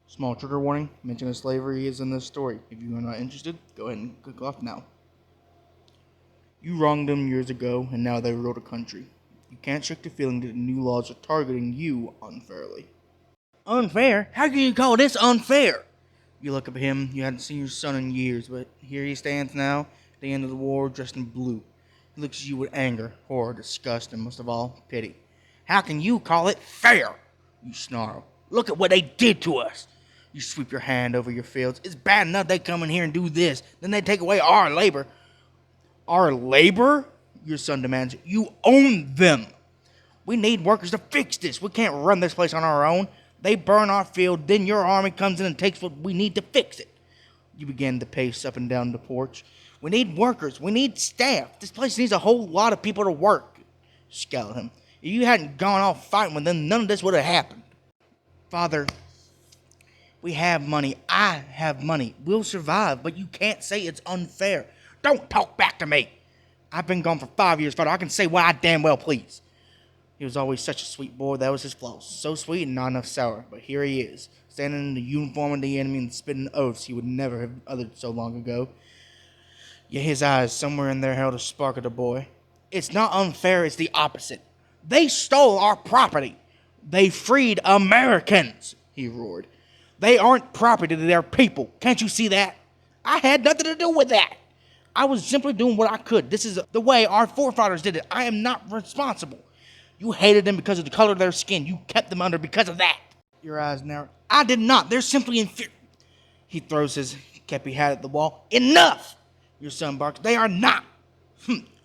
Small trigger warning, mention of slavery is in this story. If you are not interested, go ahead and click off now. You wronged them years ago, and now they rule the country. You can't shake the feeling that the new laws are targeting you unfairly. Unfair? How can you call this unfair? You look up at him. You hadn't seen your son in years, but here he stands now, at the end of the war, dressed in blue. He looks at you with anger, horror, disgust, and most of all, pity. How can you call it fair? You snarl. Look at what they did to us. You sweep your hand over your fields. It's bad enough they come in here and do this. Then they take away our labor. Our labor? Your son demands. You own them. We need workers to fix this. We can't run this place on our own. They burn our field, then your army comes in and takes what we need to fix it. You begin to pace up and down the porch. We need workers. We need staff. This place needs a whole lot of people to work. Scowl at him. If you hadn't gone off fighting with them, none of this would have happened. Father, we have money. I have money. We'll survive, but you can't say it's unfair. Don't talk back to me. I've been gone for 5 years, Father. I can say what I damn well please. He was always such a sweet boy. That was his flaw. So sweet and not enough sour. But here he is, standing in the uniform of the enemy and spitting oaths he would never have uttered so long ago. Yet his eyes, somewhere in there, held a spark at the boy. It's not unfair, it's the opposite. They stole our property. They freed Americans, he roared. They aren't property, they're people. Can't you see that? I had nothing to do with that. I was simply doing what I could. This is the way our forefathers did it. I am not responsible. You hated them because of the color of their skin. You kept them under because of that. Your eyes narrow. I did not. They're simply inferior. He throws his kepi hat at the wall. Enough! Your son barks. They are not.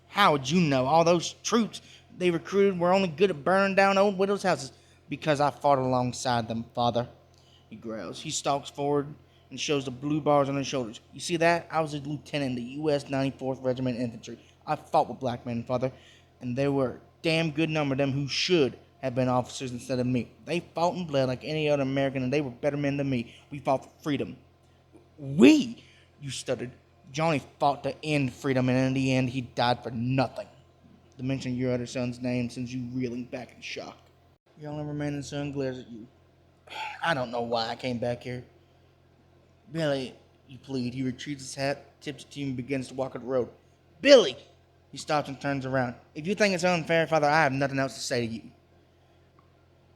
How would you know? All those troops they recruited were only good at burning down old widows' houses. Because I fought alongside them, Father. He growls. He stalks forward and shows the blue bars on his shoulders. You see that? I was a lieutenant in the U.S. 94th Regiment Infantry. I fought with black men, Father. And there were damn good number of them who should have been officers instead of me. They fought and bled like any other American, and they were better men than me. We fought for freedom. We? You stuttered. Johnny fought to end freedom, and in the end, he died for nothing. The mention of your other son's name sends you reeling back in shock. Your only remaining son glares at you. I don't know why I came back here. Billy, you plead. He retrieves his hat, tips it to you, and begins to walk up the road. Billy! He stops and turns around. If you think it's unfair, Father, I have nothing else to say to you.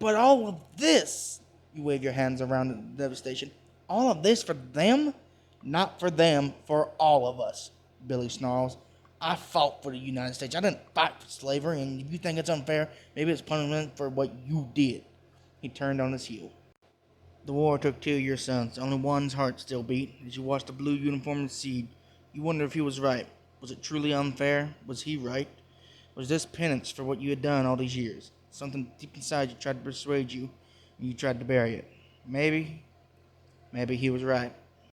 But all of this, you wave your hands around in devastation, all of this for them? Not for them, for all of us, Billy snarls. I fought for the United States. I didn't fight for slavery, and if you think it's unfair, maybe it's punishment for what you did. He turned on his heel. The war took 2 of your sons. Only one's heart still beat. As you watched the blue uniform recede, you wonder if he was right. Was it truly unfair? Was he right? Was this penance for what you had done all these years? Something deep inside you tried to persuade you, and you tried to bury it. Maybe he was right.